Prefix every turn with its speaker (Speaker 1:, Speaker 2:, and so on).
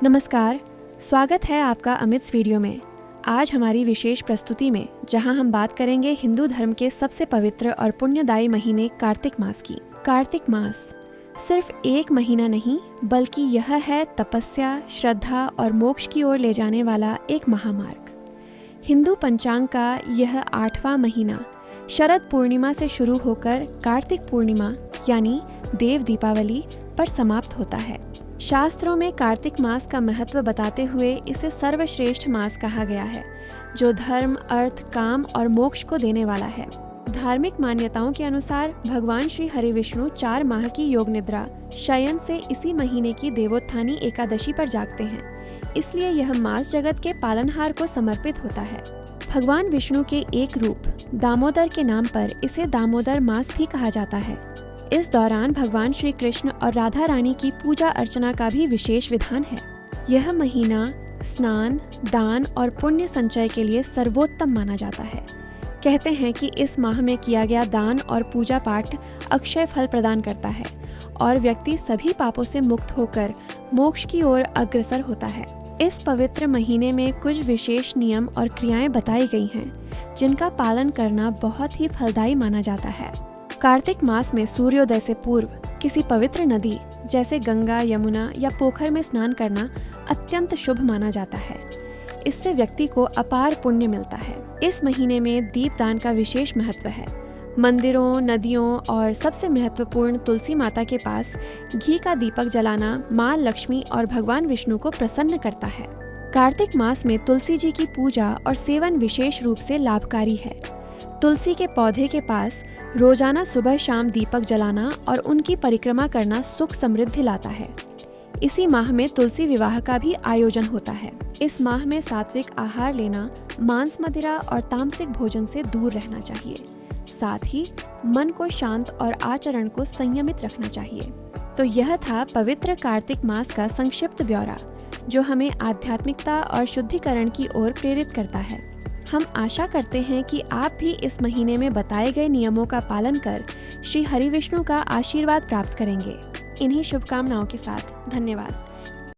Speaker 1: नमस्कार, स्वागत है आपका अमित्स वीडियो में। आज हमारी विशेष प्रस्तुति में जहां हम बात करेंगे हिंदू धर्म के सबसे पवित्र और पुण्यदायी महीने कार्तिक मास की। कार्तिक मास सिर्फ एक महीना नहीं, बल्कि यह है तपस्या, श्रद्धा और मोक्ष की ओर ले जाने वाला एक महामार्ग। हिंदू पंचांग का यह 8वां महीना शरद पूर्णिमा से शुरू होकर कार्तिक पूर्णिमा यानी देव दीपावली पर समाप्त होता है। शास्त्रों में कार्तिक मास का महत्व बताते हुए इसे सर्वश्रेष्ठ मास कहा गया है, जो धर्म, अर्थ, काम और मोक्ष को देने वाला है। धार्मिक मान्यताओं के अनुसार भगवान श्री हरि विष्णु 4 माह की योग निद्रा शयन से इसी महीने की देवोत्थानी एकादशी पर जागते हैं, इसलिए यह मास जगत के पालनहार को समर्पित होता है। भगवान विष्णु के एक रूप दामोदर के नाम पर इसे दामोदर मास भी कहा जाता है। इस दौरान भगवान श्री कृष्ण और राधा रानी की पूजा अर्चना का भी विशेष विधान है। यह महीना स्नान, दान और पुण्य संचय के लिए सर्वोत्तम माना जाता है। कहते हैं कि इस माह में किया गया दान और पूजा पाठ अक्षय फल प्रदान करता है और व्यक्ति सभी पापों से मुक्त होकर मोक्ष की ओर अग्रसर होता है। इस पवित्र महीने में कुछ विशेष नियम और क्रियाएं बताई गई हैं, जिनका पालन करना बहुत ही फलदायी माना जाता है। कार्तिक मास में सूर्योदय से पूर्व किसी पवित्र नदी जैसे गंगा, यमुना या पोखर में स्नान करना अत्यंत शुभ माना जाता है। इससे व्यक्ति को अपार पुण्य मिलता है। इस महीने में दीपदान का विशेष महत्व है। मंदिरों, नदियों और सबसे महत्वपूर्ण तुलसी माता के पास घी का दीपक जलाना माँ लक्ष्मी और भगवान विष्णु को प्रसन्न करता है। कार्तिक मास में तुलसी जी की पूजा और सेवन विशेष रूप से लाभकारी है। तुलसी के पौधे के पास रोजाना सुबह शाम दीपक जलाना और उनकी परिक्रमा करना सुख समृद्धि लाता है। इसी माह में तुलसी विवाह का भी आयोजन होता है। इस माह में सात्विक आहार लेना, मांस, मदिरा और तामसिक भोजन से दूर रहना चाहिए। साथ ही मन को शांत और आचरण को संयमित रखना चाहिए। तो यह था पवित्र कार्तिक मास का संक्षिप्त ब्यौरा, जो हमें आध्यात्मिकता और शुद्धिकरण की ओर प्रेरित करता है। हम आशा करते हैं कि आप भी इस महीने में बताए गए नियमों का पालन कर श्री हरि विष्णु का आशीर्वाद प्राप्त करेंगे। इन्हीं शुभकामनाओं के साथ धन्यवाद।